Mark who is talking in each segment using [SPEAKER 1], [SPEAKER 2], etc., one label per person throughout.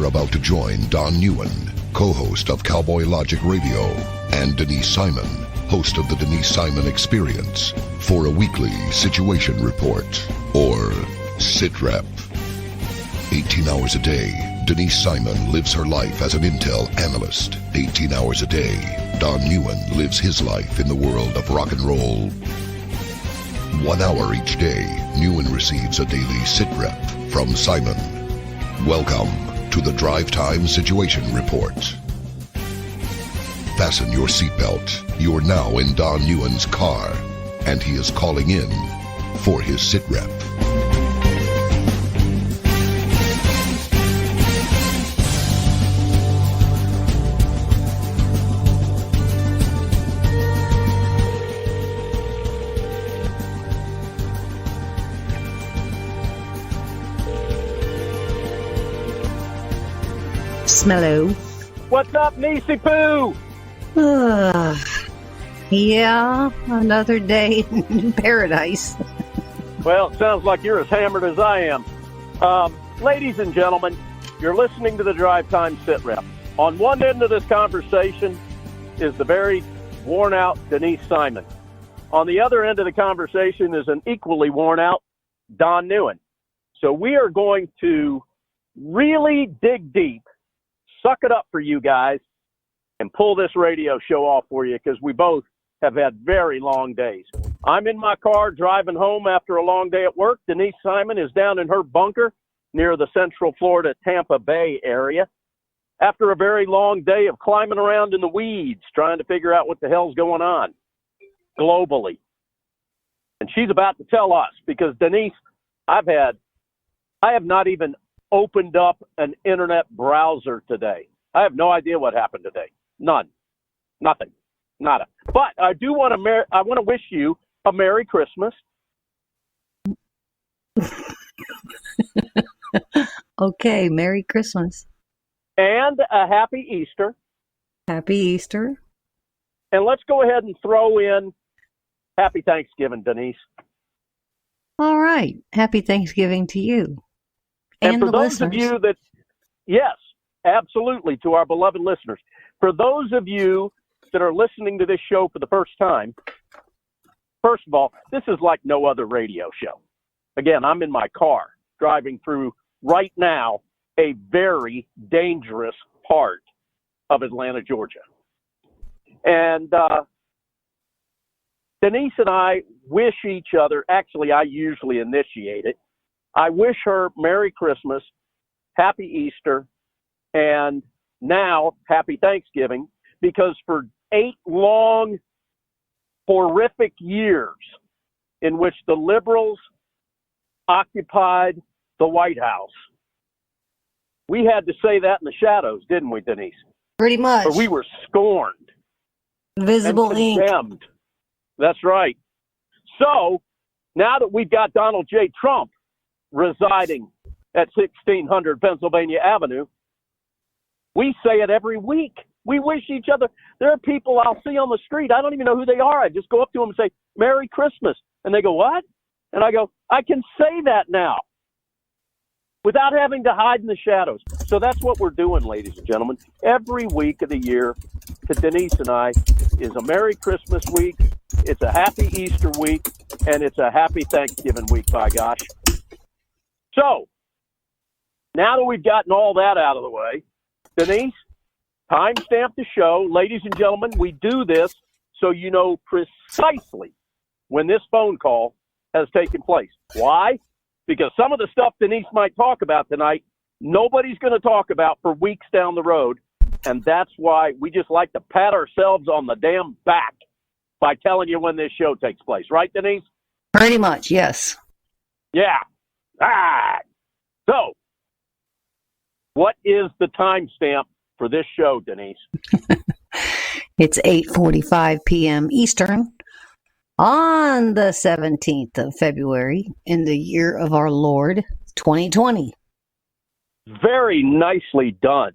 [SPEAKER 1] about to join Don Neuen, co-host of Cowboy Logic Radio, and Denise Simon, host of the Denise Simon Experience, for a weekly situation report, or SITREP. 18 hours a day, Denise Simon lives her life as an Intel Analyst. 18 hours a day, Don Neuen lives his life in the world of rock and roll. 1 hour each day, Neuen receives a daily SITREP from Simon. Welcome to the Drive Time Situation Report. Fasten your seatbelt. You are now in Don Neuen's car, and he is calling in for his SITREP.
[SPEAKER 2] Smello.
[SPEAKER 3] What's up, Niecy Poo?
[SPEAKER 2] Yeah, another day in paradise.
[SPEAKER 3] Well, it sounds like you're as hammered as I am. Ladies and gentlemen, you're listening to the Drive Time Sit Rep. On one end of this conversation is the very worn-out Denise Simon. On the other end of the conversation is an equally worn-out Don Neuen. So we are going to really dig deep, suck it up for you guys, and pull this radio show off for you, because we both have had very long days. I'm in my car driving home after a long day at work. Denise Simon is down in her bunker near the Central Florida, Tampa Bay area after a very long day of climbing around in the weeds, trying to figure out what the hell's going on globally. And she's about to tell us, because Denise, I have not even opened up an internet browser today. I have no idea what happened today. None. Nothing. Nada. But I do want to wish you a Merry Christmas.
[SPEAKER 2] Okay, Merry Christmas.
[SPEAKER 3] And a Happy Easter.
[SPEAKER 2] Happy Easter.
[SPEAKER 3] And let's go ahead and throw in Happy Thanksgiving, Denise.
[SPEAKER 2] All right. Happy Thanksgiving to you.
[SPEAKER 3] And for
[SPEAKER 2] the
[SPEAKER 3] those
[SPEAKER 2] listeners.
[SPEAKER 3] of you that, yes, absolutely, to our beloved listeners. For those of you that are listening to this show for the first time, first of all, this is like no other radio show. Again, I'm in my car driving through right now a very dangerous part of Atlanta, Georgia. And Denise and I wish each other, actually, I usually initiate it. I wish her Merry Christmas, Happy Easter, and now Happy Thanksgiving, because for 8 long, horrific years in which the liberals occupied the White House, we had to say that in the shadows, didn't we, Denise?
[SPEAKER 2] Pretty much.
[SPEAKER 3] Or we were scorned.
[SPEAKER 2] Visible
[SPEAKER 3] and
[SPEAKER 2] ink.
[SPEAKER 3] condemned. That's right. So now that we've got Donald J. Trump residing at 1600 Pennsylvania Avenue, we say it every week. We wish each other. There are people I'll see on the street. I don't even know who they are. I just go up to them and say, Merry Christmas. And they go, what? And I go, I can say that now without having to hide in the shadows. So that's what we're doing, ladies and gentlemen. Every week of the year to Denise and I is a Merry Christmas week. It's a Happy Easter week. And it's a Happy Thanksgiving week, by gosh. So now that we've gotten all that out of the way, Denise, timestamp the show. Ladies and gentlemen, we do this so you know precisely when this phone call has taken place. Why? Because some of the stuff Denise might talk about tonight, nobody's going to talk about for weeks down the road. And that's why we just like to pat ourselves on the damn back by telling you when this show takes place. Right, Denise?
[SPEAKER 2] Pretty much, yes.
[SPEAKER 3] Yeah. All right. So, what is the timestamp for this show, Denise?
[SPEAKER 2] It's 8:45 p.m. Eastern on the 17th of February in the year of our Lord, 2020.
[SPEAKER 3] Very nicely done.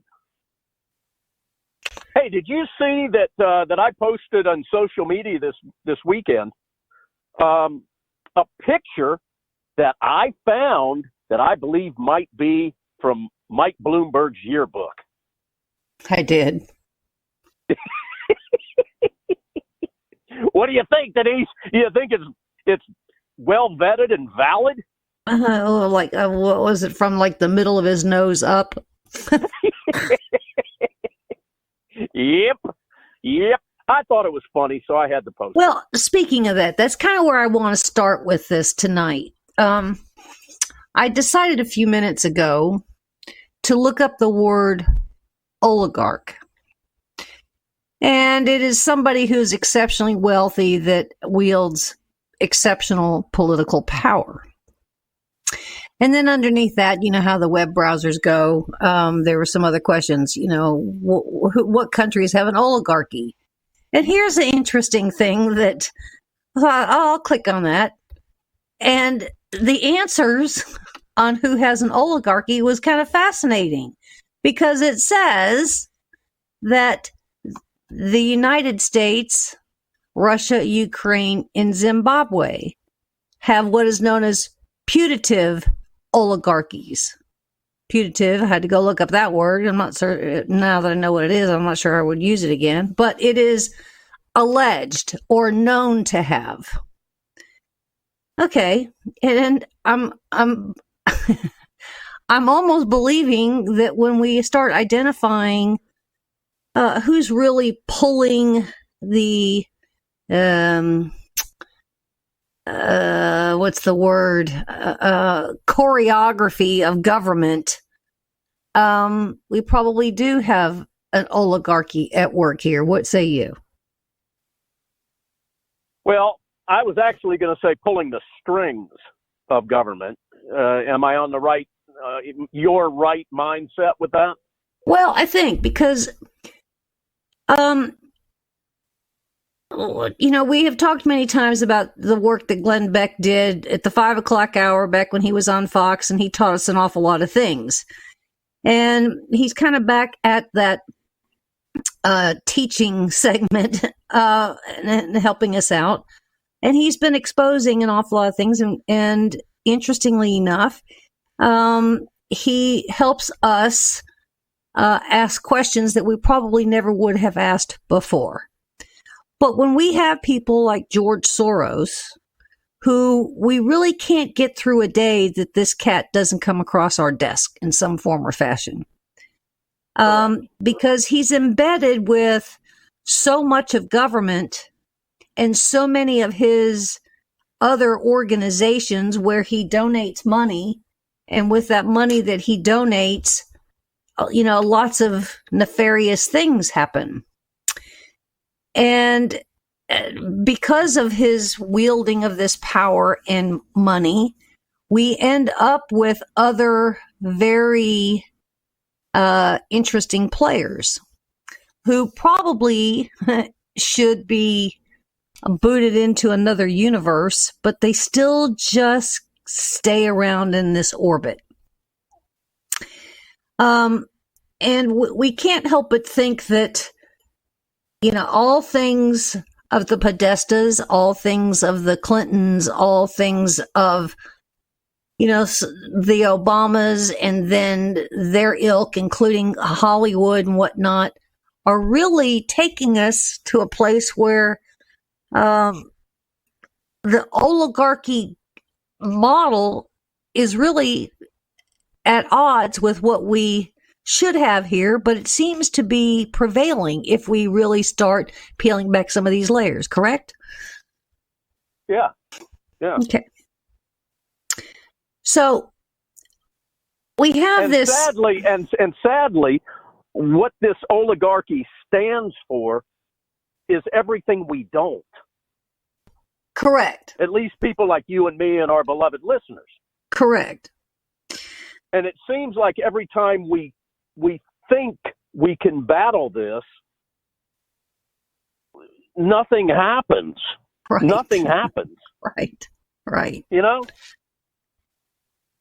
[SPEAKER 3] Hey, did you see that that I posted on social media this weekend a picture that I found that I believe might be from Mike Bloomberg's yearbook?
[SPEAKER 2] I did.
[SPEAKER 3] What do you think, Denise? You think it's well vetted and valid?
[SPEAKER 2] What was it, from like the middle of his nose up?
[SPEAKER 3] Yep. I thought it was funny, so I had to post it.
[SPEAKER 2] Well, speaking of that, that's kind of where I want to start with this tonight. I decided a few minutes ago to look up the word oligarch. And it is somebody who's exceptionally wealthy that wields exceptional political power. And then underneath that, you know how the web browsers go. There were some other questions, what countries have an oligarchy? And here's the interesting thing that I'll click on that. And the answers on who has an oligarchy was kind of fascinating, because it says that the United States, Russia, Ukraine, and Zimbabwe have what is known as putative oligarchies. Putative, I had to go look up that word. I'm not certain, now that I know what it is, I'm not sure I would use it again. But it is alleged or known to have. Okay, and I'm I'm almost believing that when we start identifying who's really pulling the what's the word, choreography of government, we probably do have an oligarchy at work here. What say you?
[SPEAKER 3] Well, I was actually going to say pulling the strings of government. Am I on the right, your right mindset with that?
[SPEAKER 2] Well, I think because, we have talked many times about the work that Glenn Beck did at the 5 o'clock hour back when he was on Fox, and he taught us an awful lot of things. And he's kind of back at that teaching segment and helping us out. And he's been exposing an awful lot of things. And interestingly enough, he helps us ask questions that we probably never would have asked before. But when we have people like George Soros, who we really can't get through a day that this cat doesn't come across our desk in some form or fashion, because he's embedded with so much of government and so many of his other organizations where he donates money. And with that money that he donates, lots of nefarious things happen. And because of his wielding of this power and money, we end up with other very interesting players who probably should be booted into another universe, but they still just stay around in this orbit. And we can't help but think that, all things of the Podestas, all things of the Clintons, all things of, the Obamas, and then their ilk, including Hollywood and whatnot, are really taking us to a place where the oligarchy model is really at odds with what we should have here, but it seems to be prevailing if we really start peeling back some of these layers, correct?
[SPEAKER 3] Yeah.
[SPEAKER 2] Okay. So we have
[SPEAKER 3] and
[SPEAKER 2] this.
[SPEAKER 3] Sadly, what this oligarchy stands for is everything we don't.
[SPEAKER 2] Correct.
[SPEAKER 3] At least people like you and me and our beloved listeners.
[SPEAKER 2] Correct.
[SPEAKER 3] And it seems like every time we think we can battle this, nothing happens.
[SPEAKER 2] Right.
[SPEAKER 3] Nothing happens.
[SPEAKER 2] Right.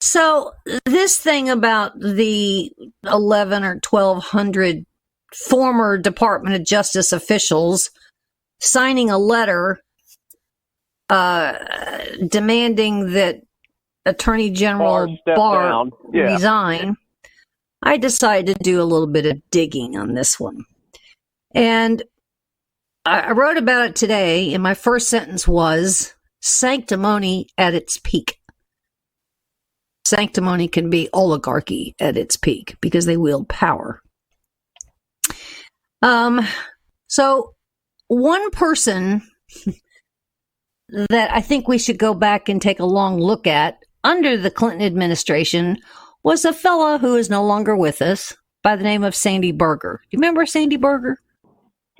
[SPEAKER 2] So this thing about the 11 or 1,200 former Department of Justice officials signing a letter demanding that Attorney General Barr resign. I decided to do a little bit of digging on this one. And I wrote about it today, and my first sentence was sanctimony at its peak. Sanctimony can be oligarchy at its peak because they wield power. So one person that I think we should go back and take a long look at under the Clinton administration was a fella who is no longer with us by the name of Sandy Berger. You remember Sandy Berger?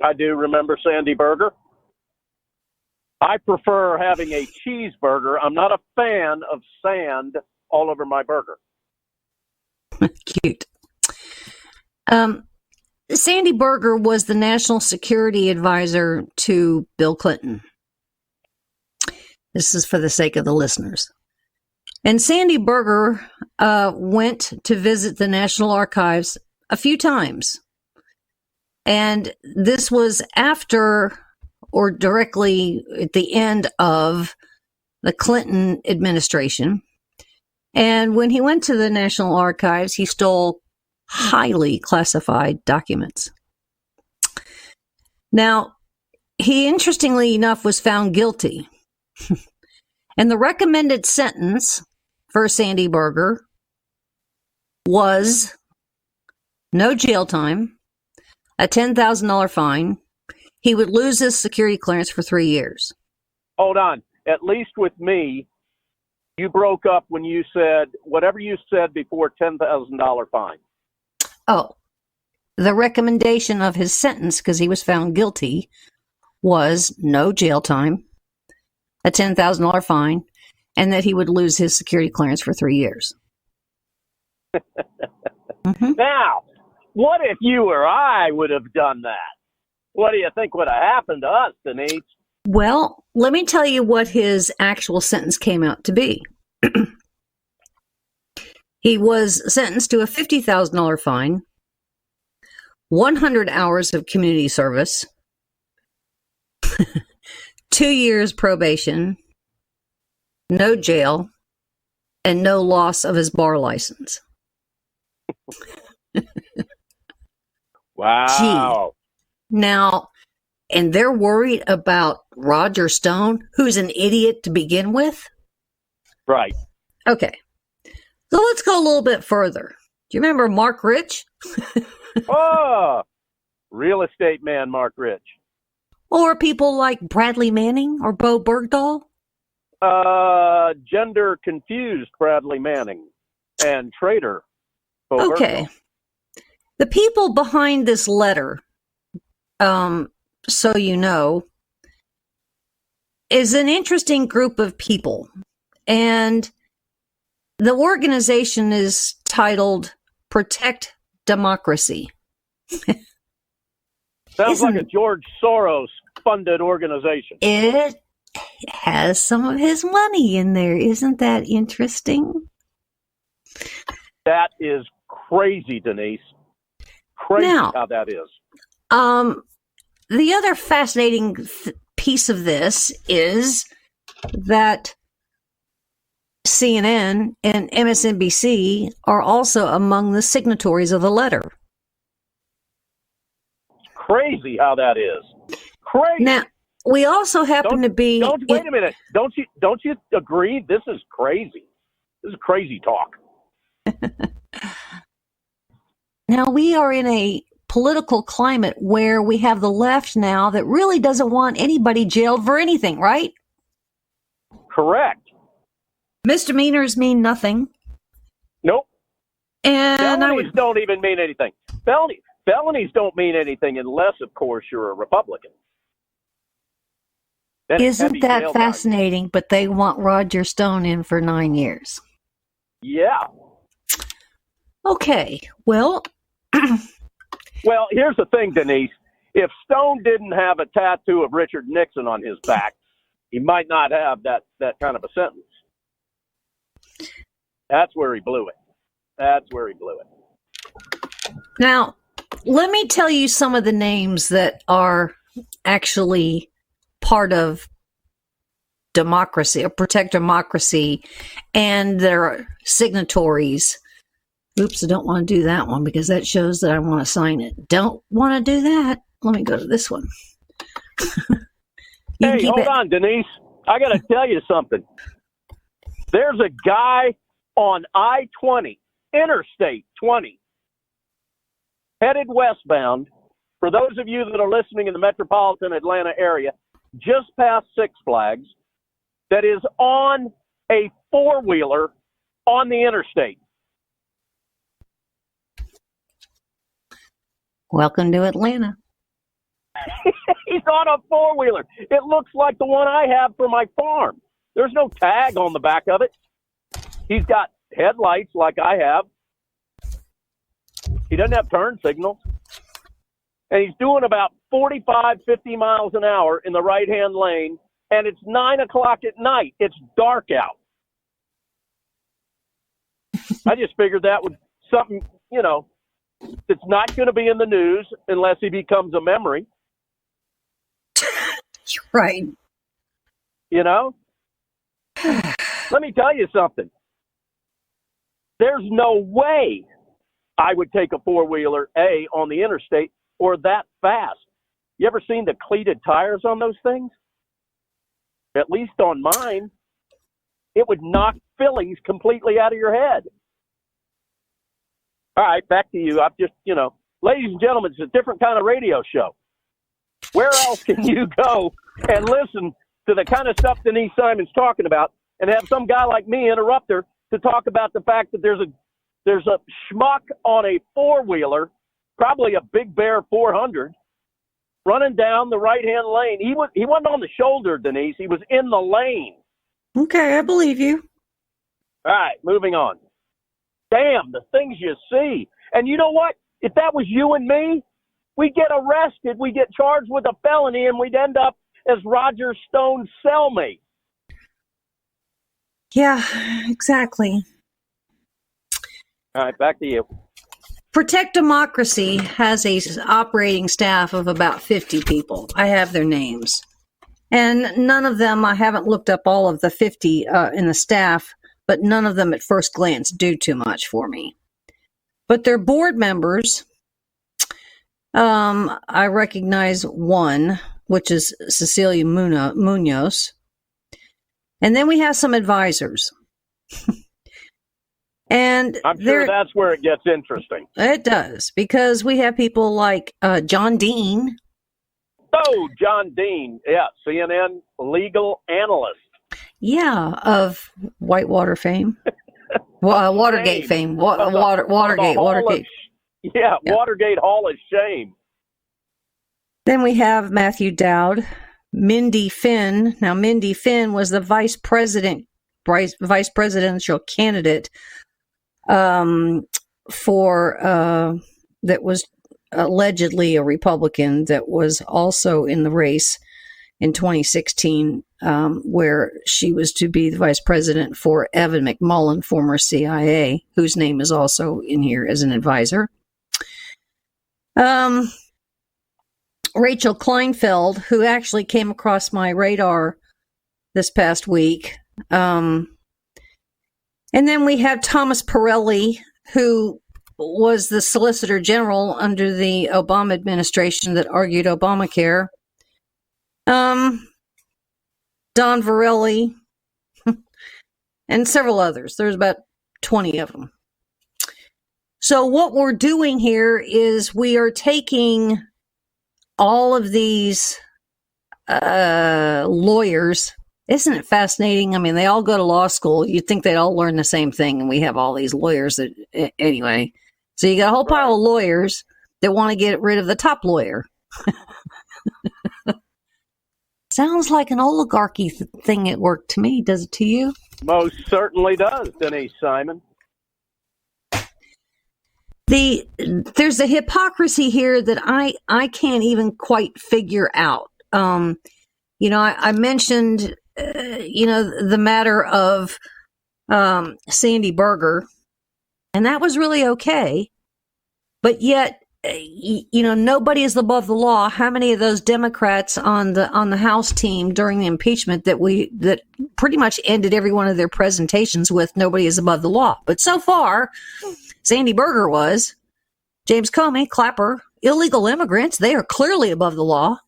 [SPEAKER 3] I do remember Sandy Berger. I prefer having a cheeseburger. I'm not a fan of sand all over my burger.
[SPEAKER 2] Cute. Sandy Berger was the national security advisor to Bill Clinton. This is for the sake of the listeners. And Sandy Berger went to visit the National Archives a few times. And this was after or directly at the end of the Clinton administration. And when he went to the National Archives, he stole highly classified documents. Now, he, interestingly enough, was found guilty. And the recommended sentence for Sandy Berger was no jail time, a $10,000 fine. He would lose his security clearance for 3 years.
[SPEAKER 3] Hold on. At least with me, you broke up when you said whatever you said before $10,000 fine.
[SPEAKER 2] Oh, the recommendation of his sentence, because he was found guilty, was no jail time, a $10,000 fine, and that he would lose his security clearance for 3 years.
[SPEAKER 3] Now, what if you or I would have done that? What do you think would have happened to us, Denise?
[SPEAKER 2] Well, let me tell you what his actual sentence came out to be. He was sentenced to a $50,000 fine, 100 hours of community service, 2 years probation, no jail, and no loss of his bar license.
[SPEAKER 3] Wow.
[SPEAKER 2] Gee. Now, and they're worried about Roger Stone, who's an idiot to begin with?
[SPEAKER 3] Right.
[SPEAKER 2] Okay. So let's go a little bit further. Do you remember Mark Rich?
[SPEAKER 3] Oh, real estate man, Mark Rich.
[SPEAKER 2] Or people like Bradley Manning or Bo Bergdahl?
[SPEAKER 3] Gender confused Bradley Manning and traitor Bo
[SPEAKER 2] Okay.
[SPEAKER 3] Bergdahl.
[SPEAKER 2] The people behind this letter, so you know, is an interesting group of people. And the organization is titled Protect Democracy.
[SPEAKER 3] Sounds like a George Soros funded organization.
[SPEAKER 2] It has some of his money in there. Isn't that interesting?
[SPEAKER 3] That is crazy, Denise. Crazy
[SPEAKER 2] Now,
[SPEAKER 3] how that is.
[SPEAKER 2] The other fascinating piece of this is that CNN and MSNBC are also among the signatories of the letter.
[SPEAKER 3] Crazy how that is. Crazy.
[SPEAKER 2] Now, we also happen to be...
[SPEAKER 3] Wait a minute. Don't you agree? This is crazy. This is crazy talk.
[SPEAKER 2] Now, we are in a political climate where we have the left now that really doesn't want anybody jailed for anything, right?
[SPEAKER 3] Correct.
[SPEAKER 2] Misdemeanors mean nothing.
[SPEAKER 3] Nope.
[SPEAKER 2] And
[SPEAKER 3] felonies don't even mean anything. Felonies don't mean anything unless, of course, you're a Republican. Then
[SPEAKER 2] isn't that fascinating? But they want Roger Stone in for 9 years.
[SPEAKER 3] Yeah.
[SPEAKER 2] Okay. Well...
[SPEAKER 3] Well, here's the thing, Denise. If Stone didn't have a tattoo of Richard Nixon on his back, he might not have that kind of a sentence. That's where he blew it.
[SPEAKER 2] Now, let me tell you some of the names that are actually part of democracy or Protect Democracy and their signatories Oops, I don't want to do that one because that shows that I want to sign it. Don't want to do that. Let me go to this one.
[SPEAKER 3] Hey, hold on, Denise. I got to tell you something. There's a guy on I-20, Interstate 20, headed westbound. For those of you that are listening in the metropolitan Atlanta area, just past Six Flags, that is on a four-wheeler on the interstate.
[SPEAKER 2] Welcome to Atlanta.
[SPEAKER 3] He's on a four-wheeler. It looks like the one I have for my farm. There's no tag on the back of it. He's got headlights like I have. He doesn't have turn signals. And he's doing about 45, 50 miles an hour in the right-hand lane, and it's 9 o'clock at night. It's dark out. I just figured that was something, it's not going to be in the news unless he becomes a memory.
[SPEAKER 2] Right.
[SPEAKER 3] Let me tell you something. There's no way I would take a four-wheeler, on the interstate or that fast. You ever seen the cleated tires on those things? At least on mine, it would knock fillings completely out of your head. All right, back to you. I've just, ladies and gentlemen, it's a different kind of radio show. Where else can you go and listen to the kind of stuff Denise Simon's talking about and have some guy like me interrupt her to talk about the fact that there's a schmuck on a four-wheeler, probably a Big Bear 400, running down the right-hand lane. He wasn't on the shoulder, Denise. He was in the lane.
[SPEAKER 2] Okay, I believe you.
[SPEAKER 3] All right, moving on. Damn, the things you see. And you know what? If that was you and me, we'd get arrested, we'd get charged with a felony, and we'd end up as Roger Stone's cellmate.
[SPEAKER 2] Yeah, exactly.
[SPEAKER 3] All right, back to you.
[SPEAKER 2] Protect Democracy has a operating staff of about 50 people. I have their names. And none of them, I haven't looked up all of the 50 in the staff, but none of them at first glance do too much for me. But their board members, I recognize one, which is Cecilia Munoz. And then we have some advisors. And
[SPEAKER 3] I'm sure that's where it gets interesting.
[SPEAKER 2] It does, because we have people like John Dean.
[SPEAKER 3] Oh, John Dean. Yeah, CNN legal analyst.
[SPEAKER 2] Yeah, of Whitewater fame. Watergate fame. Watergate.
[SPEAKER 3] Yeah, Watergate Hall of Shame.
[SPEAKER 2] Then we have Matthew Dowd, Mindy Finn. Now, Mindy Finn was the vice presidential candidate for that was allegedly a Republican that was also in the race in 2016, where she was to be the vice president for Evan McMullin, former CIA, whose name is also in here as an advisor. Rachel Kleinfeld, who actually came across my radar this past week. And then we have Thomas Pirelli, who was the Solicitor General under the Obama administration that argued Obamacare. Don Varelli, and several others. There's about 20 of them. So what we're doing here is we are taking all of these lawyers. Isn't it fascinating? I mean, they all go to law school. You'd think they'd all learn the same thing, and we have all these lawyers that, anyway. So you got a whole pile of lawyers that want to get rid of the top lawyer. Sounds like an oligarchy thing at work to me. Does it to you?
[SPEAKER 3] Most certainly does, Denise Simon.
[SPEAKER 2] There's a hypocrisy here that I can't even quite figure out. I mentioned, the matter of Sandy Berger, and that was really okay. But yet nobody is above the law. How many of those Democrats on the House team during the impeachment that pretty much ended every one of their presentations with nobody is above the law? But so far, Sandy Berger was, James Comey, Clapper, illegal immigrants, they are clearly above the law.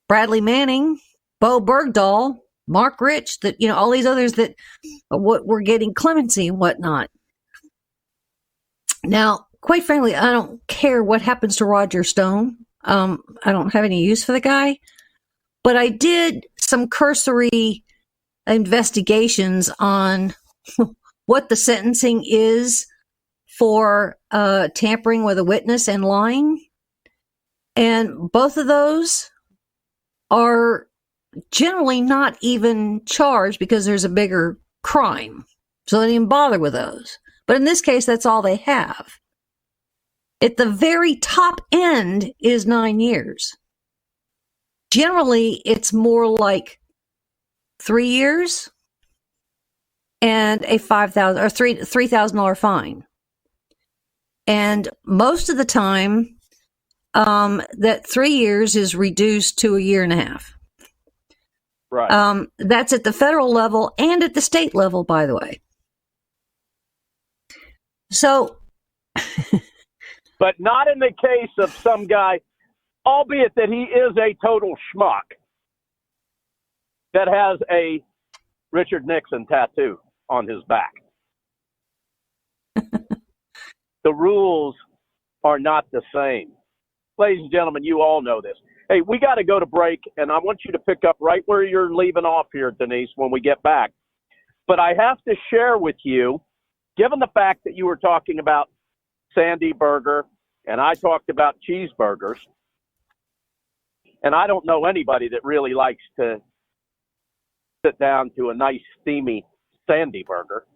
[SPEAKER 2] Bradley Manning, Bo Bergdahl, Mark Rich, all these others that were getting clemency and whatnot. Now, quite frankly, I don't care what happens to Roger Stone. I don't have any use for the guy. But I did some cursory investigations on what the sentencing is for tampering with a witness and lying. And both of those are generally not even charged because there's a bigger crime. So they didn't bother with those. But in this case, that's all they have. At the very top end is 9 years. Generally, it's more like 3 years and a $5,000 or $3,000 fine. And most of the time, that 3 years is reduced to a year and a half.
[SPEAKER 3] Right.
[SPEAKER 2] That's at the federal level and at the state level, by the way. So,
[SPEAKER 3] but not in the case of some guy, albeit that he is a total schmuck that has a Richard Nixon tattoo on his back. The rules are not the same. Ladies and gentlemen, you all know this. Hey, we got to go to break, and I want you to pick up right where you're leaving off here, Denise, when we get back. But I have to share with you, given the fact that you were talking about Sandy Berger, and I talked about cheeseburgers, and I don't know anybody that really likes to sit down to a nice, steamy Sandy Burger.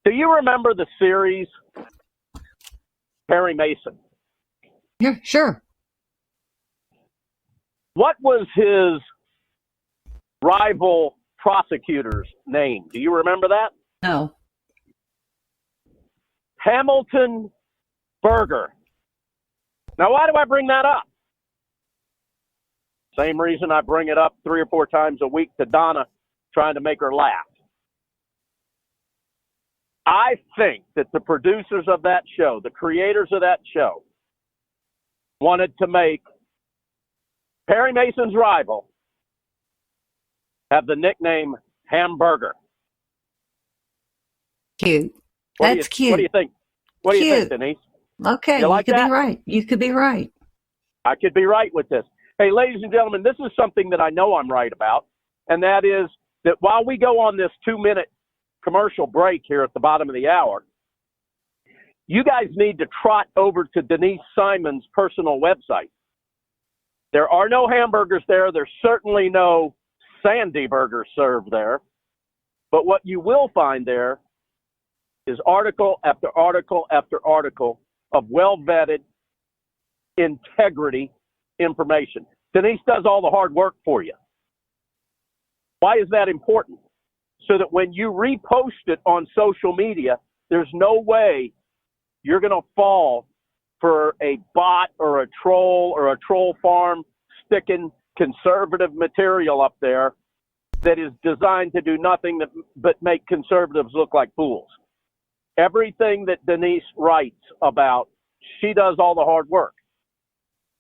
[SPEAKER 3] Do you remember the series Perry Mason?
[SPEAKER 2] Yeah, sure.
[SPEAKER 3] What was his rival prosecutor's name? Do you remember that?
[SPEAKER 2] No.
[SPEAKER 3] Hamilton Berger. Now, why do I bring that up? Same reason I bring it up 3 or 4 times a week to Donna, trying to make her laugh. I think that the producers of that show, the creators of that show, wanted to make Perry Mason's rival have the nickname Hamburger.
[SPEAKER 2] Cute. That's cute.
[SPEAKER 3] What do you think? What do you think, Denise?
[SPEAKER 2] Okay, you could be right. You could be right.
[SPEAKER 3] I could be right with this. Hey, ladies and gentlemen, this is something that I know I'm right about, and that is that while we go on this 2-minute commercial break here at the bottom of the hour, you guys need to trot over to Denise Simon's personal website. There are no hamburgers there. There's certainly no Sandy burgers served there. But what you will find there is article after article after article of well-vetted integrity information. Denise does all the hard work for you. Why is that important? So that when you repost it on social media, there's no way you're going to fall for a bot or a troll farm sticking conservative material up there that is designed to do nothing but make conservatives look like fools. Everything that Denise writes about, she does all the hard work.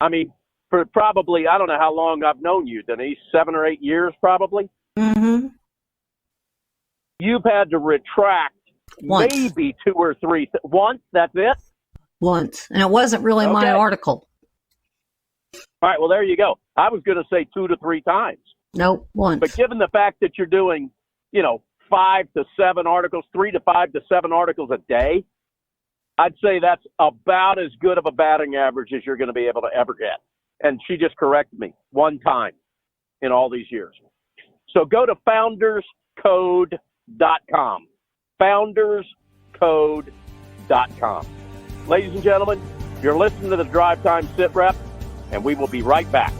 [SPEAKER 3] I mean, for probably, I don't know how long I've known you, Denise, 7 or 8 years probably.
[SPEAKER 2] Mm-hmm.
[SPEAKER 3] You've had to retract
[SPEAKER 2] Once.
[SPEAKER 3] Maybe 2 or 3. Once, that's it?
[SPEAKER 2] Once. And it wasn't really my article.
[SPEAKER 3] All right, well, there you go. I was going to say 2 to 3 times.
[SPEAKER 2] Nope, once.
[SPEAKER 3] But given the fact that you're doing, 5 to 7 articles, 3 to 5 to 7 articles a day, I'd say that's about as good of a batting average as you're going to be able to ever get. And she just corrected me 1 time in all these years. So go to founderscode.com. founderscode.com. Ladies and gentlemen, you're listening to the Drive Time SITREP, and we will be right back.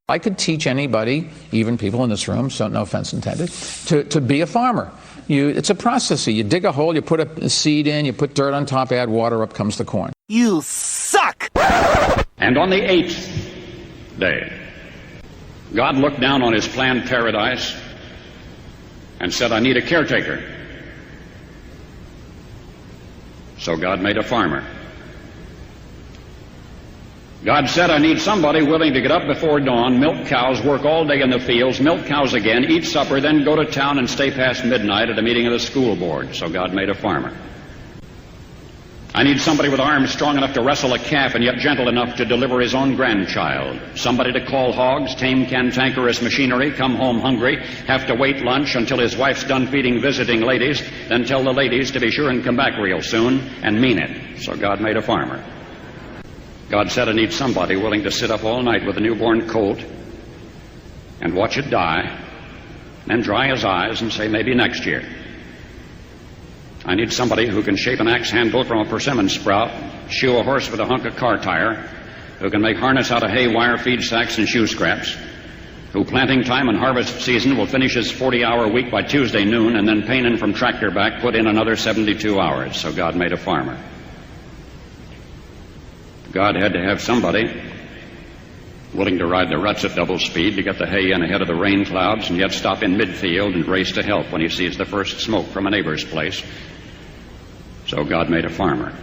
[SPEAKER 4] I could teach anybody, even people in this room, so no offense intended, to be a farmer. It's a process. You dig a hole, you put a seed in, you put dirt on top, add water, up comes the corn.
[SPEAKER 5] You suck!
[SPEAKER 6] And on the 8th day, God looked down on his planned paradise and said, I need a caretaker. So God made a farmer. God said, I need somebody willing to get up before dawn, milk cows, work all day in the fields, milk cows again, eat supper, then go to town and stay past midnight at a meeting of the school board. So God made a farmer. I need somebody with arms strong enough to wrestle a calf and yet gentle enough to deliver his own grandchild. Somebody to call hogs, tame cantankerous machinery, come home hungry, have to wait lunch until his wife's done feeding visiting ladies, then tell the ladies to be sure and come back real soon and mean it. So God made a farmer. God said, I need somebody willing to sit up all night with a newborn colt and watch it die, then dry his eyes and say, maybe next year. I need somebody who can shape an axe handle from a persimmon sprout, shoe a horse with a hunk of car tire, who can make harness out of hay, wire, feed sacks, and shoe scraps, who planting time and harvest season will finish his 40-hour week by Tuesday noon, and then pain in from tractor back, put in another 72 hours. So God made a farmer. God had to have somebody willing to ride the ruts at double speed to get the hay in ahead of the rain clouds and yet stop in midfield and race to help when he sees the first smoke from a neighbor's place. So God made a farmer.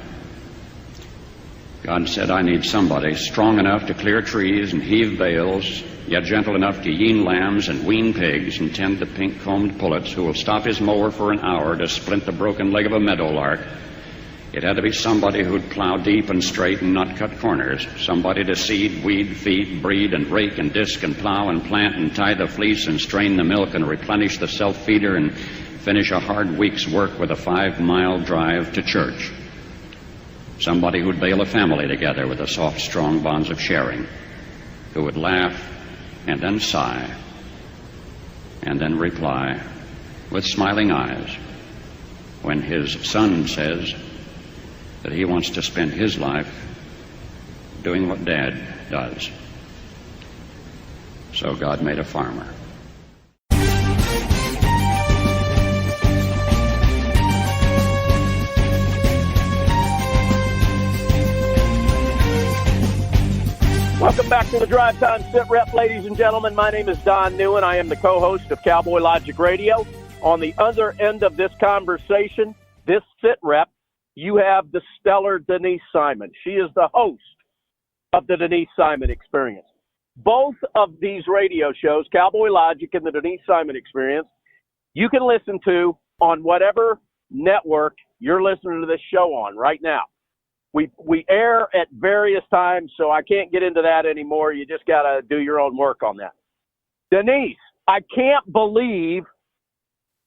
[SPEAKER 6] God said, I need somebody strong enough to clear trees and heave bales, yet gentle enough to yean lambs and wean pigs and tend the pink-combed pullets, who will stop his mower for an hour to splint the broken leg of a meadowlark. It had to be somebody who'd plow deep and straight and not cut corners. Somebody to seed, weed, feed, breed, and rake and disc and plow and plant and tie the fleece and strain the milk and replenish the self-feeder and finish a hard week's work with a 5-mile drive to church. Somebody who'd bail a family together with the soft, strong bonds of sharing, who would laugh and then sigh and then reply with smiling eyes when his son says that he wants to spend his life doing what Dad does. So God made a farmer.
[SPEAKER 3] Welcome back to the Drive Time SITREP, ladies and gentlemen. My name is Don Neuen. I am the co-host of Cowboy Logic Radio. On the other end of this conversation, this SITREP, you have the stellar Denise Simon. She is the host of the Denise Simon Experience. Both of these radio shows, Cowboy Logic and the Denise Simon Experience, you can listen to on whatever network you're listening to this show on right now. We air at various times, so I can't get into that anymore. You just got to do your own work on that. Denise, I can't believe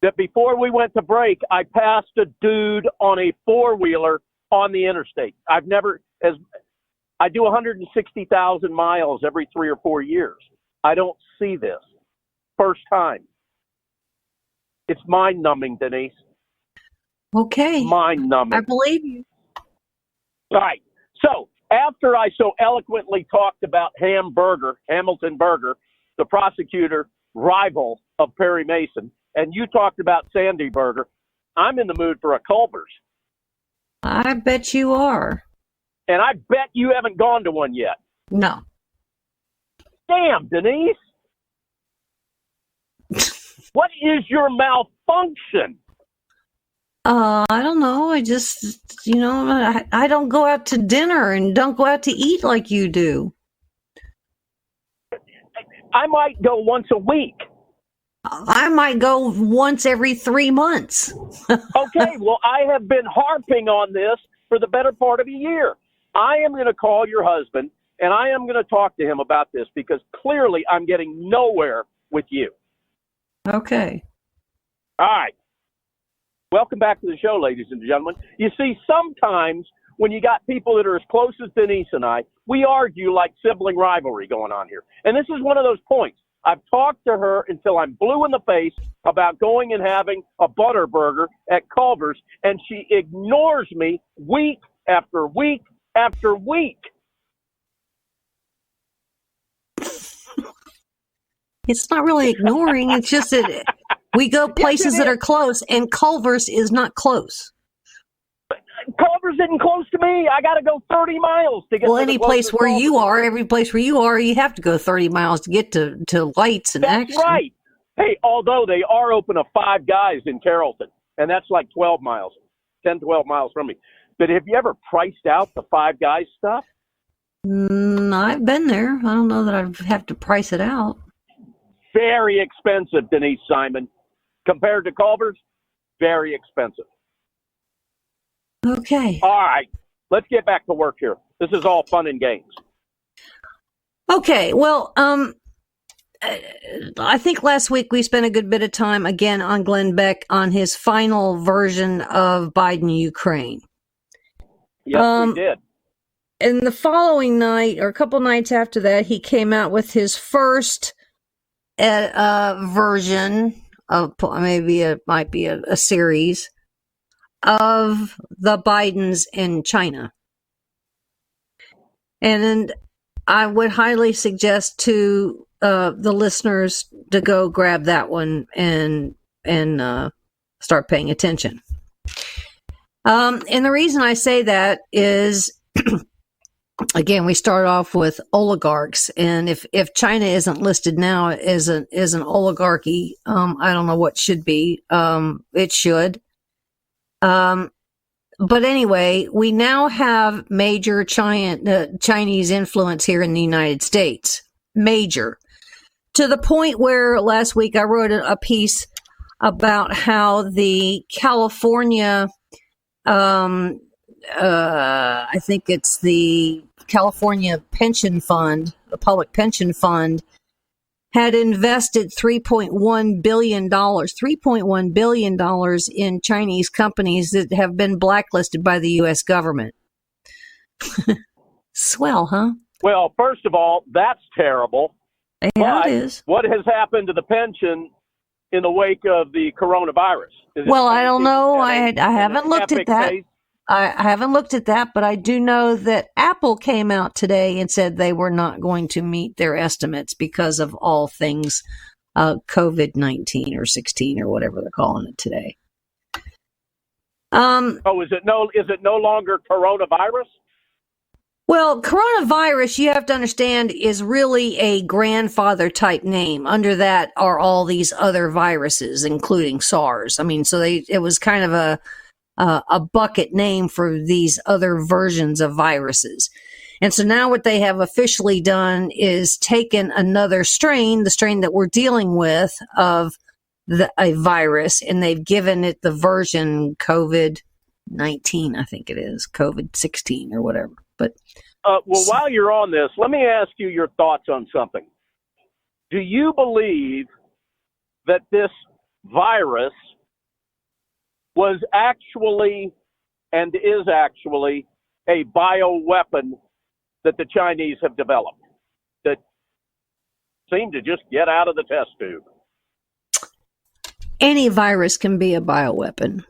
[SPEAKER 3] that before we went to break, I passed a dude on a four-wheeler on the interstate. I do 160,000 miles every 3 or 4 years. I don't see this. First time. It's mind-numbing, Denise.
[SPEAKER 2] Okay.
[SPEAKER 3] Mind-numbing.
[SPEAKER 2] I believe you.
[SPEAKER 3] All right. So after I so eloquently talked about Hamilton Berger, the prosecutor rival of Perry Mason, and you talked about Sandy Berger, I'm in the mood for a Culver's.
[SPEAKER 2] I bet you are.
[SPEAKER 3] And I bet you haven't gone to one yet.
[SPEAKER 2] No.
[SPEAKER 3] Damn, Denise. What is your malfunction?
[SPEAKER 2] I don't know. I just, I don't go out to dinner and don't go out to eat like you do.
[SPEAKER 3] I might go once a week.
[SPEAKER 2] I might go once every 3 months.
[SPEAKER 3] Okay, well, I have been harping on this for the better part of a year. I am going to call your husband, and I am going to talk to him about this because clearly I'm getting nowhere with you.
[SPEAKER 2] Okay.
[SPEAKER 3] All right. Welcome back to the show, ladies and gentlemen. You see, sometimes when you got people that are as close as Denise and I, we argue like sibling rivalry going on here. And this is one of those points. I've talked to her until I'm blue in the face about going and having a butter burger at Culver's, and she ignores me week after week after week.
[SPEAKER 2] It's not really ignoring. It's just that we go places that are close, and Culver's is not close.
[SPEAKER 3] Culver's isn't close to me. I got to go 30 miles to get to
[SPEAKER 2] any place where you are, every place where you are, you have to go 30 miles to get to lights and action.
[SPEAKER 3] That's right. Hey, although they are open to Five Guys in Carrollton, and that's like 12 miles from me. But have you ever priced out the Five Guys stuff?
[SPEAKER 2] I've been there. I don't know that I'd have to price it out.
[SPEAKER 3] Very expensive, Denise Simon. Compared to Culver's, very expensive.
[SPEAKER 2] Okay.
[SPEAKER 3] All right. Let's get back to work here. This is all fun and games.
[SPEAKER 2] Okay. Well, I think last week we spent a good bit of time again on Glenn Beck on his final version of Biden Ukraine.
[SPEAKER 3] Yes, we did.
[SPEAKER 2] And the following night, or a couple nights after that, he came out with his first version of, maybe it might be a series of the Bidens in China. And I would highly suggest to the listeners to go grab that one and start paying attention. And the reason I say that is, again, we start off with oligarchs, and if China isn't listed now as an oligarchy, I don't know what should be. It should. But anyway, we now have major Chinese influence here in the United States. Major. To the point where last week I wrote a piece about how the California, I think it's the California Pension Fund, the Public Pension Fund, had invested $3.1 billion in Chinese companies that have been blacklisted by the U.S. government. Swell, huh?
[SPEAKER 3] Well, first of all, that's terrible.
[SPEAKER 2] Yeah, it is.
[SPEAKER 3] What has happened to the pension in the wake of the coronavirus?
[SPEAKER 2] Well, I don't know. I haven't looked at that. I haven't looked at that, but I do know that Apple came out today and said they were not going to meet their estimates because of all things COVID-19 or 16 or whatever they're calling it today.
[SPEAKER 3] Is it no longer coronavirus?
[SPEAKER 2] Well, coronavirus, you have to understand, is really a grandfather type name. Under that are all these other viruses, including SARS. I mean, so it was kind of a bucket name for these other versions of viruses. And so now what they have officially done is taken another strain, the strain that we're dealing with of a virus, and they've given it the version COVID-19, I think it is, COVID-16 or whatever. But
[SPEAKER 3] while you're on this, let me ask you your thoughts on something. Do you believe that this virus was actually and is actually a bioweapon that the Chinese have developed that seemed to just get out of the test tube?
[SPEAKER 2] Any virus can be a bioweapon.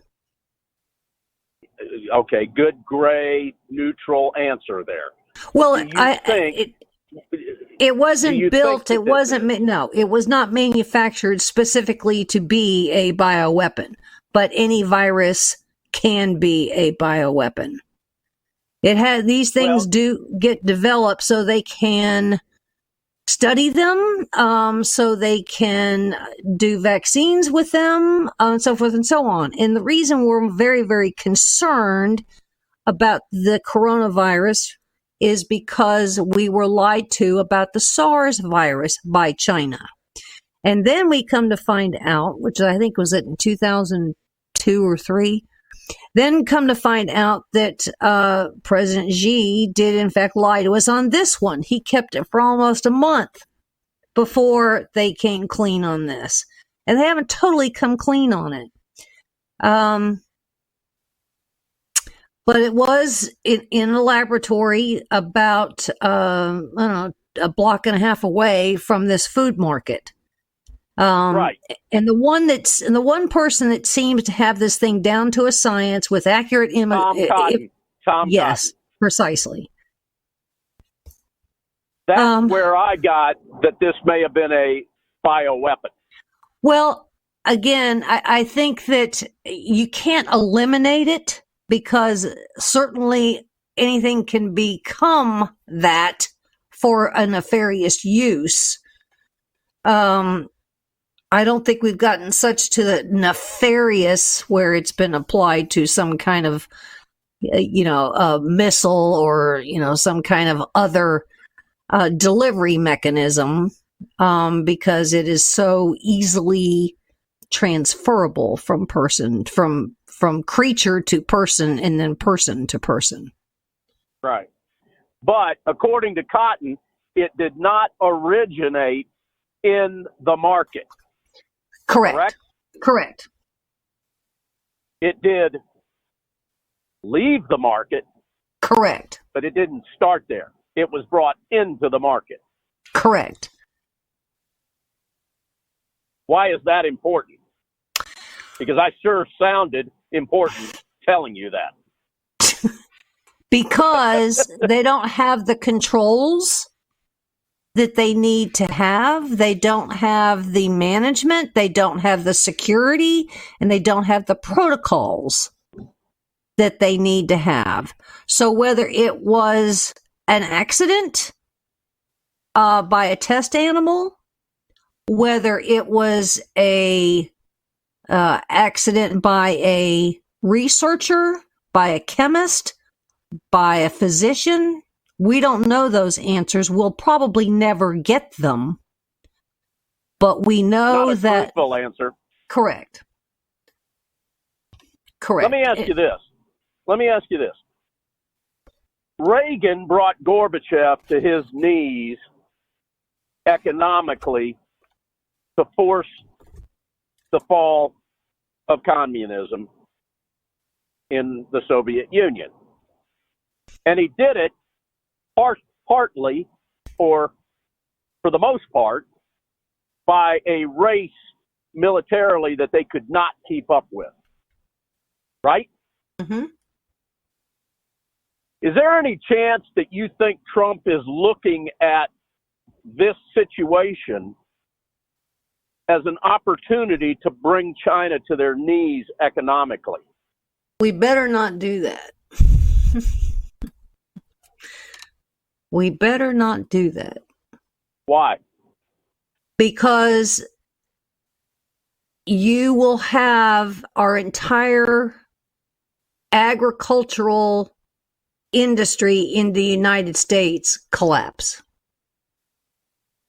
[SPEAKER 3] Okay, good gray neutral answer there.
[SPEAKER 2] Well, it wasn't built. It wasn't. No, it was not manufactured specifically to be a bioweapon. But any virus can be a bioweapon. It had these things do get developed so they can study them, so they can do vaccines with them, and so forth and so on. And the reason we're very, very concerned about the coronavirus is because we were lied to about the SARS virus by China. And then we come to find out, which I think was in 2002 or 3, then come to find out that President Xi did in fact lie to us on this one. He kept it for almost a month before they came clean on this. And they haven't totally come clean on it. But it was in a laboratory about, I don't know, a block and a half away from this food market.
[SPEAKER 3] Right.
[SPEAKER 2] And the one person that seems to have this thing down to a science with accurate
[SPEAKER 3] Tom
[SPEAKER 2] yes, precisely.
[SPEAKER 3] That's where I got that this may have been a bioweapon?
[SPEAKER 2] Well, again, I think that you can't eliminate it because certainly anything can become that for a nefarious use. I don't think we've gotten such to the nefarious where it's been applied to some kind of, missile or, some kind of other delivery mechanism, because it is so easily transferable from creature to person and then person to person.
[SPEAKER 3] Right. But according to Cotton, it did not originate in the market.
[SPEAKER 2] Correct.
[SPEAKER 3] It did leave the market.
[SPEAKER 2] Correct.
[SPEAKER 3] But it didn't start there. It was brought into the market.
[SPEAKER 2] Correct.
[SPEAKER 3] Why is that important? Because I sure sounded important telling you that.
[SPEAKER 2] Because they don't have the controls that they need to have. They don't have the management. They don't have the security, and they don't have the protocols that they need to have. So whether it was an accident by a test animal, whether it was a accident by a researcher, by a chemist, by a physician, we don't know those answers. We'll probably never get them, but we know
[SPEAKER 3] Not a
[SPEAKER 2] that.
[SPEAKER 3] truthful answer.
[SPEAKER 2] Correct.
[SPEAKER 3] Let me ask you this. Reagan brought Gorbachev to his knees economically to force the fall of communism in the Soviet Union. And he did it partly, or for the most part, by a race militarily that they could not keep up with. Right?
[SPEAKER 2] Mm-hmm.
[SPEAKER 3] Is there any chance that you think Trump is looking at this situation as an opportunity to bring China to their knees economically?
[SPEAKER 2] We better not do that. We better not do that.
[SPEAKER 3] Why?
[SPEAKER 2] Because you will have our entire agricultural industry in the United States collapse.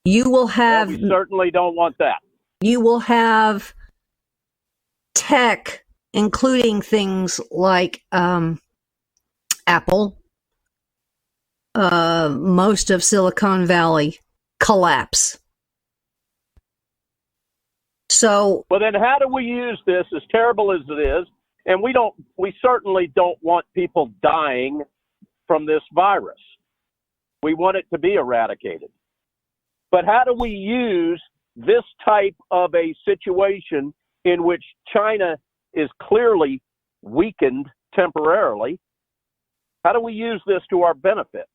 [SPEAKER 2] You will have...
[SPEAKER 3] Well, we certainly don't want that.
[SPEAKER 2] You will have tech, including things like Apple, most of Silicon Valley collapse. So,
[SPEAKER 3] well, then how do we use this, as terrible as it is? And we certainly don't want people dying from this virus. We want it to be eradicated. But how do we use this type of a situation in which China is clearly weakened temporarily? How do we use this to our benefit?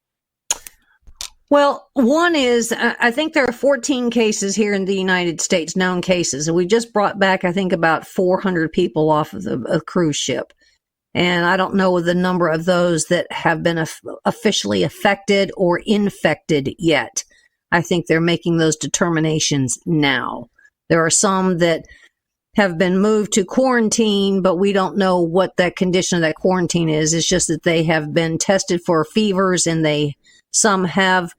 [SPEAKER 2] well, one is, I think there are 14 cases here in the United States, known cases, and we just brought back, I think, about 400 people off of a cruise ship. And I don't know the number of those that have been officially affected or infected yet. I think they're making those determinations now. There are some that have been moved to quarantine, but we don't know what that condition of that quarantine is. It's just that they have been tested for fevers, and some have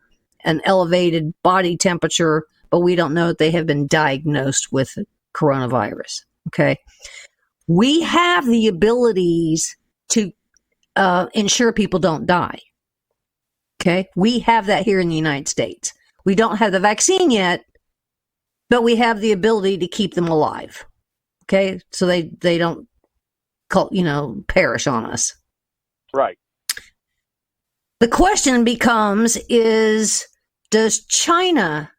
[SPEAKER 2] an elevated body temperature, but we don't know that they have been diagnosed with coronavirus. Okay. We have the abilities to ensure people don't die. Okay. We have that here in the United States. We don't have the vaccine yet, but we have the ability to keep them alive. Okay. So they don't, perish on us.
[SPEAKER 3] Right.
[SPEAKER 2] The question becomes does China,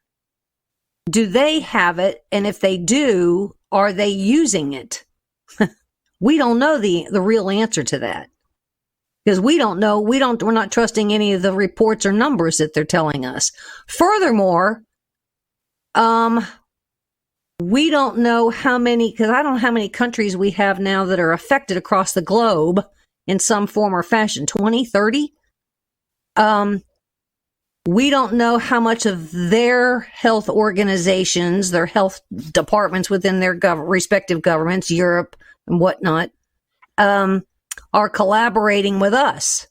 [SPEAKER 2] do they have it? And if they do, are they using it? We don't know the real answer to that. Because we don't know, we're not trusting any of the reports or numbers that they're telling us. Furthermore, We don't know how many, because I don't know how many countries we have now that are affected across the globe in some form or fashion. 20, 30? We don't know how much of their health organizations, their health departments within their respective governments, Europe and whatnot, are collaborating with us.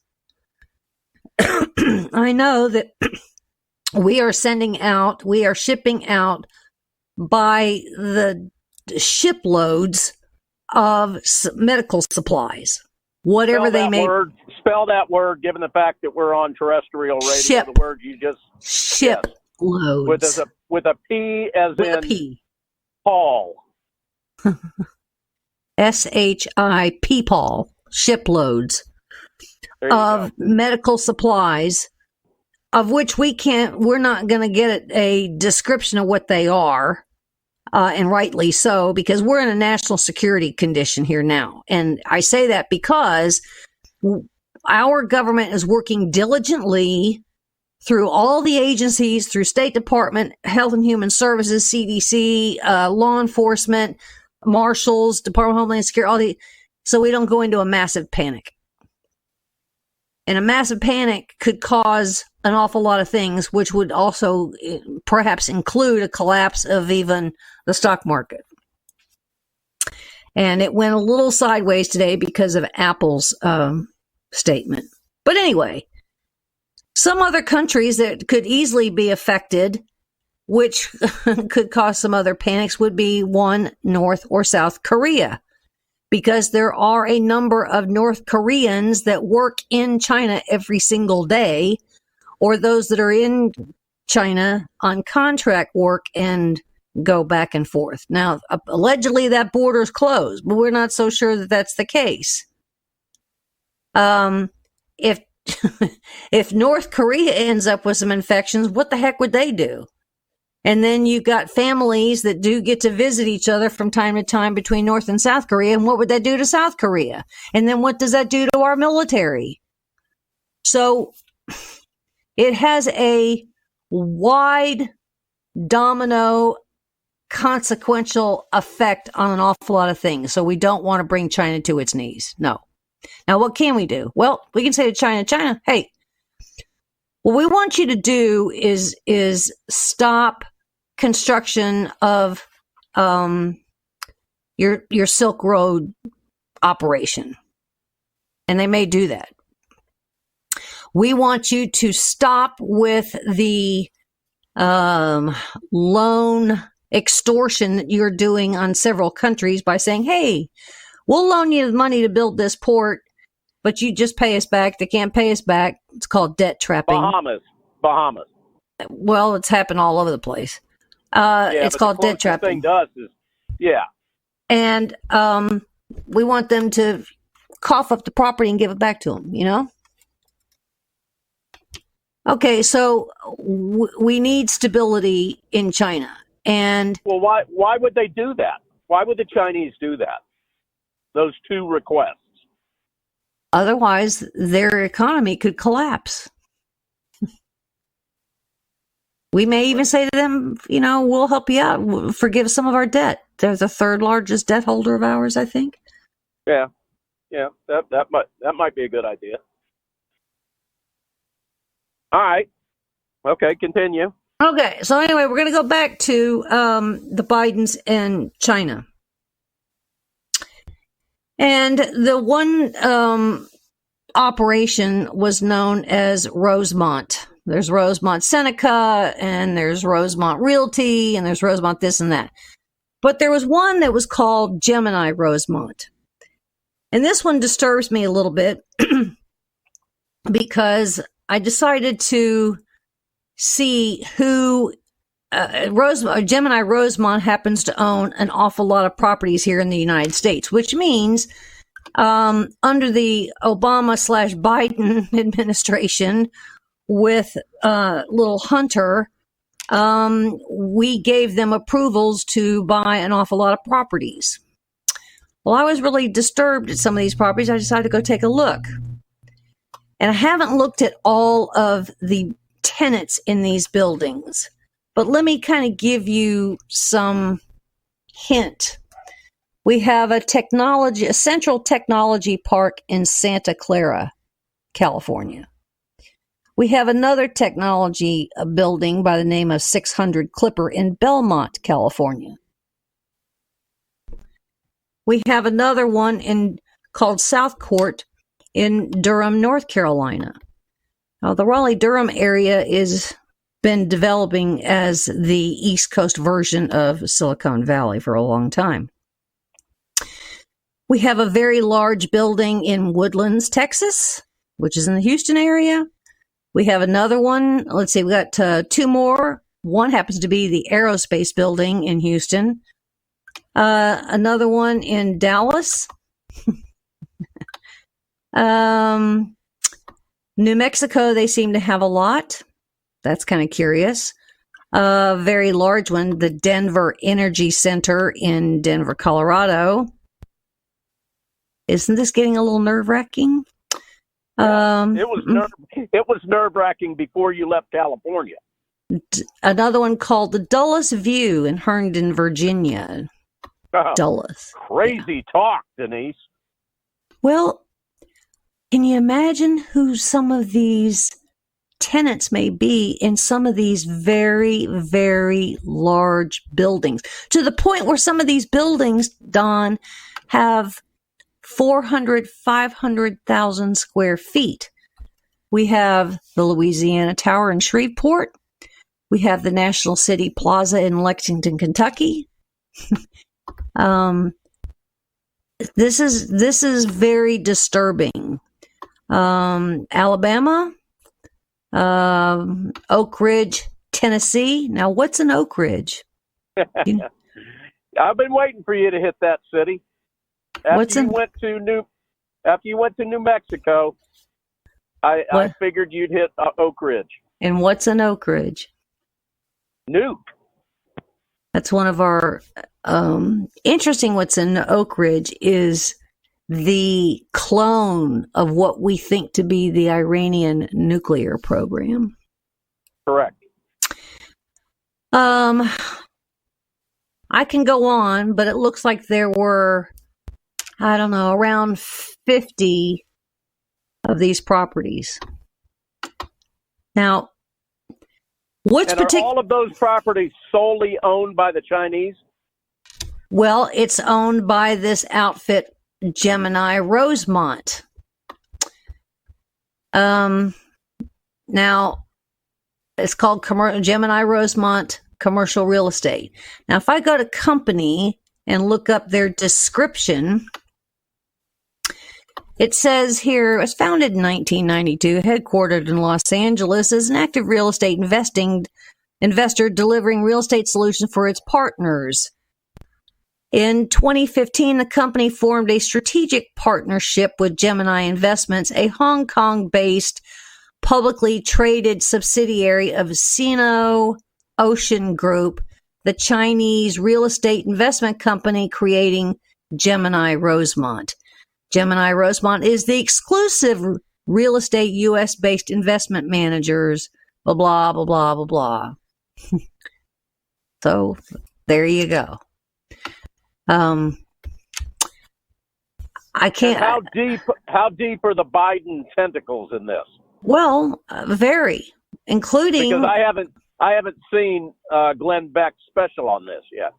[SPEAKER 2] I know that we are shipping out by the shiploads of medical supplies, whatever they may.
[SPEAKER 3] Spell that word, given the fact that we're on terrestrial radio.
[SPEAKER 2] Ship.
[SPEAKER 3] The word you just
[SPEAKER 2] ship loads
[SPEAKER 3] with a P as
[SPEAKER 2] with
[SPEAKER 3] in
[SPEAKER 2] a P.
[SPEAKER 3] Paul.
[SPEAKER 2] SHIP Paul. Shiploads of medical supplies, of which we're not going to get a description of what they are, and rightly so, because we're in a national security condition here now. And I say that because our government is working diligently through all the agencies, through State Department, Health and Human Services, CDC, law enforcement, marshals, Department of Homeland Security, so we don't go into a massive panic. And a massive panic could cause an awful lot of things, which would also perhaps include a collapse of even the stock market. And it went a little sideways today because of Apple's statement. But anyway, some other countries that could easily be affected, which could cause some other panics, would be one, North or South Korea. Because there are a number of North Koreans that work in China every single day, or those that are in China on contract work and go back and forth. Now, allegedly that border is closed, but we're not so sure that that's the case. If if North Korea ends up with some infections, what the heck would they do? And then you got families that do get to visit each other from time to time between North and South Korea. And what would that do to South Korea? And then what does that do to our military? So it has a wide domino consequential effect on an awful lot of things. So we don't want to bring China to its knees. No. Now, what can we do? Well, we can say to China, hey, what we want you to do is stop construction of your Silk Road operation. And they may do that. We want you to stop with the loan extortion that you're doing on several countries by saying, hey, we'll loan you the money to build this port, but you just pay us back. They can't pay us back. It's called debt trapping.
[SPEAKER 3] Bahamas.
[SPEAKER 2] Well, it's happened all over the place. It's called debt trapping.
[SPEAKER 3] Thing does is, yeah.
[SPEAKER 2] And we want them to cough up the property and give it back to them, you know? Okay, so we need stability in China. And
[SPEAKER 3] well, why would they do that? Why would the Chinese do that? Those two requests.
[SPEAKER 2] Otherwise, their economy could collapse. We may even say to them, you know, we'll help you out. Forgive some of our debt. They're the third largest debt holder of ours, I think.
[SPEAKER 3] Yeah, that might be a good idea. All right. Okay, continue.
[SPEAKER 2] Okay, so anyway, we're going to go back to the Bidens and China. And the one operation was known as Rosemont. There's Rosemont Seneca, and there's Rosemont Realty, and there's Rosemont this and that. But there was one that was called Gemini Rosemont. And this one disturbs me a little bit because I decided to see who Gemini Rosemont happens to own an awful lot of properties here in the United States, which means under the Obama/Biden administration with little Hunter, we gave them approvals to buy an awful lot of properties. Well, I was really disturbed at some of these properties. I decided to go take a look. And I haven't looked at all of the tenants in these buildings. But let me kind of give you some Hint. We have a central technology park in Santa Clara, California. We have another technology building by the name of 600 Clipper in Belmont, California. We have another one called South Court in Durham, North Carolina. Now, the Raleigh-Durham area is been developing as the East Coast version of Silicon Valley for a long time. We have a very large building in Woodlands, Texas, which is in the Houston area. We have another one. Let's see, we got two more. One happens to be the Aerospace Building in Houston. Another one in Dallas. New Mexico, they seem to have a lot. That's kind of curious. A very large one, the Denver Energy Center in Denver, Colorado. Isn't this getting a little nerve-wracking?
[SPEAKER 3] It was nerve-wracking before you left California.
[SPEAKER 2] Another one called the Dulles View in Herndon, Virginia. Dulles.
[SPEAKER 3] Crazy talk, Denise.
[SPEAKER 2] Well, can you imagine who some of these tenants may be in some of these very, very large buildings? To the point where some of these buildings, Don, have 400, 500,000 square feet. We have the Louisiana Tower in Shreveport. We have the National City Plaza in Lexington, Kentucky. This is very disturbing. Alabama, Oak Ridge, Tennessee. Now, what's an Oak Ridge?
[SPEAKER 3] I've been waiting for you to hit that city. After you went to New Mexico, I figured you'd hit Oak Ridge.
[SPEAKER 2] And what's an Oak Ridge?
[SPEAKER 3] New.
[SPEAKER 2] That's one of our interesting. What's in Oak Ridge is the clone of what we think to be the Iranian nuclear program.
[SPEAKER 3] Correct.
[SPEAKER 2] I can go on, but it looks like there were, I don't know, around 50 of these properties. Now,
[SPEAKER 3] are all of those properties solely owned by the Chinese?
[SPEAKER 2] Well, it's owned by this outfit, Gemini Rosemont. Now, it's called Gemini Rosemont Commercial Real Estate. Now, if I go to company and look up their description, it says here, it was founded in 1992, headquartered in Los Angeles, as an active real estate investor delivering real estate solutions for its partners. In 2015, the company formed a strategic partnership with Gemini Investments, a Hong Kong-based, publicly traded subsidiary of Sino Ocean Group, the Chinese real estate investment company creating Gemini Rosemont. Gemini Rosemont is the exclusive real estate U.S.-based investment managers, blah, blah, blah, blah, blah, blah. So, there you go. I can't.
[SPEAKER 3] And how deep are the Biden tentacles in this?
[SPEAKER 2] Well, very, including,
[SPEAKER 3] because I haven't seen Glenn Beck's special on this yet.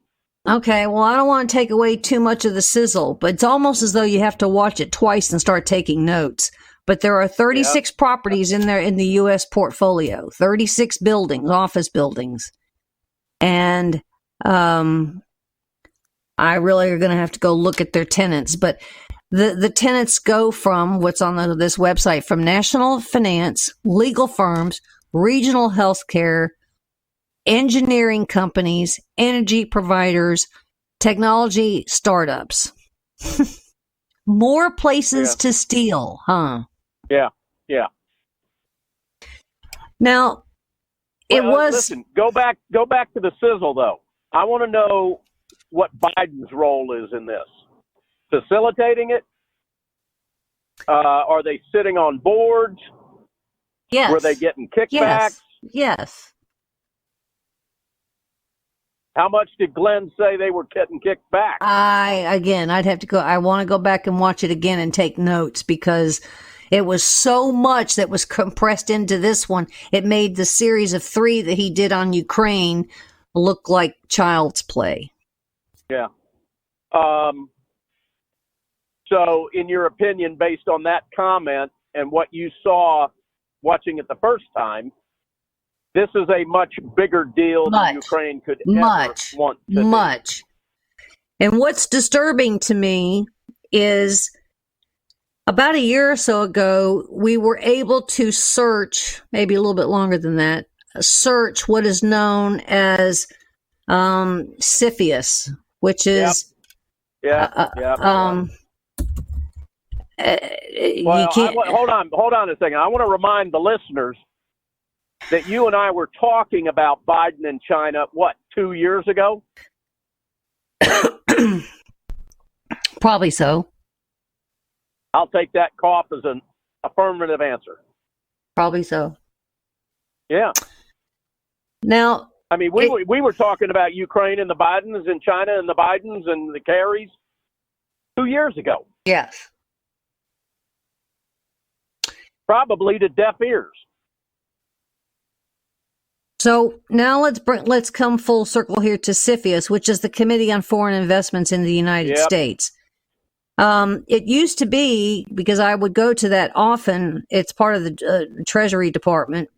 [SPEAKER 2] Okay, well, I don't want to take away too much of the sizzle, but it's almost as though you have to watch it twice and start taking notes. But there are 36 properties in there in the U.S. portfolio, 36 buildings, office buildings. And I really are going to have to go look at their tenants. But the tenants go from what's on this website, from national finance, legal firms, regional healthcare, engineering companies, energy providers, technology startups. More places to steal, huh?
[SPEAKER 3] Yeah.
[SPEAKER 2] Now,
[SPEAKER 3] listen, go back to the sizzle, though. I want to know what Biden's role is in this. Facilitating it? Are they sitting on boards?
[SPEAKER 2] Yes.
[SPEAKER 3] Were they getting kickbacks?
[SPEAKER 2] Yes.
[SPEAKER 3] How much did Glenn say they were getting kicked back?
[SPEAKER 2] I'd have to go. I want to go back and watch it again and take notes because it was so much that was compressed into this one. It made the series of 3 that he did on Ukraine look like child's play.
[SPEAKER 3] Yeah. So, in your opinion, based on that comment and what you saw watching it the first time, this is a much bigger deal than Ukraine could ever want to do.
[SPEAKER 2] And what's disturbing to me is about a year or so ago, we were able to search, maybe a little bit longer than that, search what is known as CFIUS, which is...
[SPEAKER 3] Hold on a second. I want to remind the listeners that you and I were talking about Biden and China, 2 years ago?
[SPEAKER 2] Probably so.
[SPEAKER 3] I'll take that cough as an affirmative answer.
[SPEAKER 2] Probably so.
[SPEAKER 3] Yeah.
[SPEAKER 2] Now,
[SPEAKER 3] I mean, we were talking about Ukraine and the Bidens and China and the Bidens and the Kerrys 2 years ago.
[SPEAKER 2] Yes.
[SPEAKER 3] Probably to deaf ears.
[SPEAKER 2] So now let's come full circle here to CFIUS, which is the Committee on Foreign Investments in the United States. It used to be, because I would go to that often, it's part of the Treasury Department,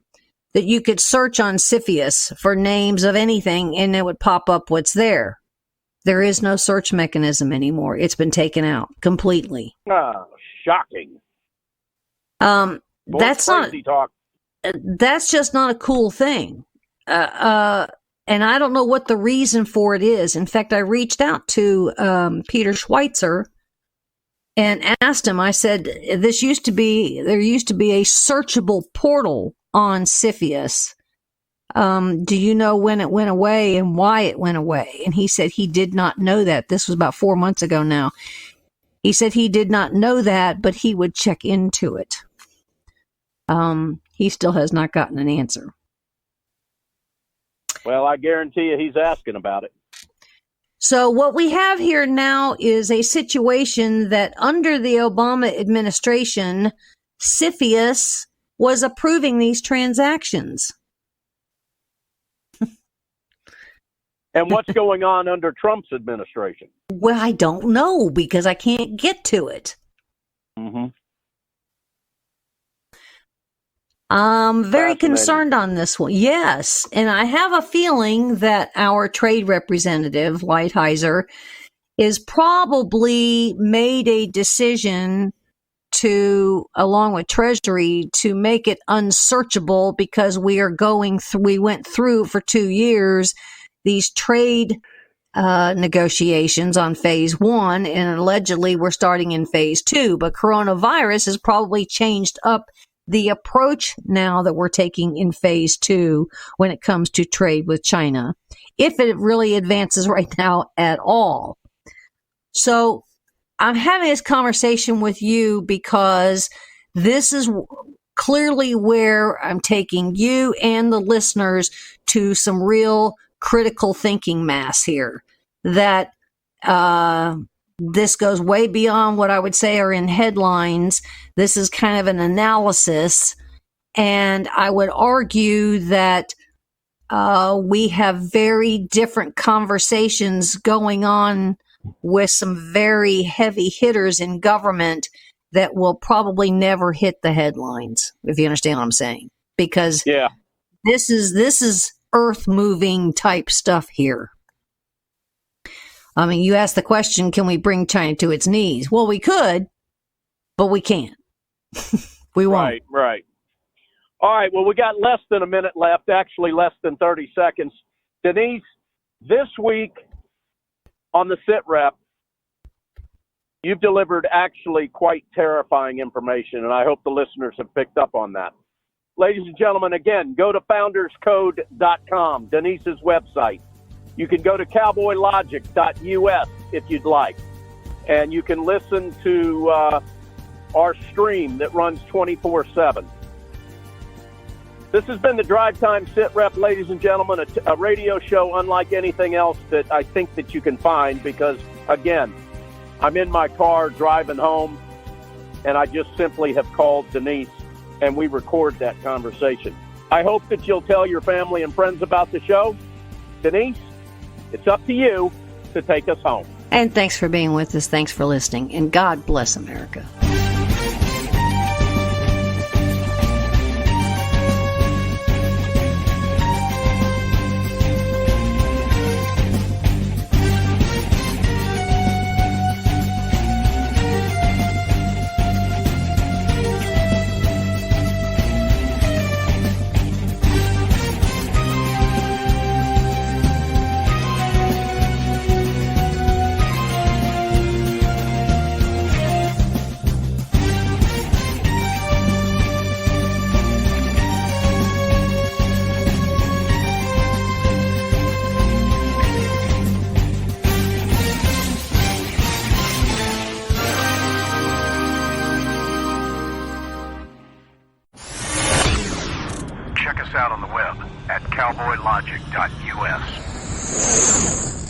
[SPEAKER 2] that you could search on CFIUS for names of anything and it would pop up what's there. There is no search mechanism anymore. It's been taken out completely.
[SPEAKER 3] Shocking.
[SPEAKER 2] That's just not a cool thing. And I don't know what the reason for it is. In fact, I reached out to Peter Schweitzer and asked him, I said, there used to be a searchable portal on CFIUS. Do you know when it went away and why it went away? And he said he did not know that. This was about 4 months ago now. He said he did not know that, but he would check into it. He still has not gotten an answer.
[SPEAKER 3] Well, I guarantee you he's asking about it.
[SPEAKER 2] So what we have here now is a situation that under the Obama administration, CFIUS was approving these transactions.
[SPEAKER 3] And what's going on under Trump's administration?
[SPEAKER 2] Well, I don't know because I can't get to it.
[SPEAKER 3] Mm-hmm.
[SPEAKER 2] I'm very concerned on this one. Yes. And I have a feeling that our trade representative, Lighthizer, is probably made a decision to, along with Treasury, to make it unsearchable because we went through for 2 years these trade negotiations on phase 1, and allegedly we're starting in phase 2. But coronavirus has probably changed up the approach now that we're taking in phase 2 when it comes to trade with China, if it really advances right now at all. So I'm having this conversation with you because this is clearly where I'm taking you and the listeners to some real critical thinking mass here, that this goes way beyond what I would say are in headlines. This is kind of an analysis, and I would argue that we have very different conversations going on with some very heavy hitters in government that will probably never hit the headlines, if you understand what I'm saying. Because this is earth-moving type stuff here. I mean, you asked the question, can we bring China to its knees? Well, we could, but we can't. We won't.
[SPEAKER 3] Right. All right, well, we got less than a minute left, actually less than 30 seconds. Denise, this week on the SITREP, you've delivered actually quite terrifying information, and I hope the listeners have picked up on that. Ladies and gentlemen, again, go to founderscode.com, Denise's website. You can go to cowboylogic.us if you'd like, and you can listen to our stream that runs 24/7. This has been the Drive Time SITREP, ladies and gentlemen, a radio show unlike anything else that I think that you can find because, again, I'm in my car driving home, and I just simply have called Denise, and we record that conversation. I hope that you'll tell your family and friends about the show. Denise, it's up to you to take us home.
[SPEAKER 2] And thanks for being with us. Thanks for listening. And God bless America.
[SPEAKER 5] Check us out on the web at cowboylogic.us.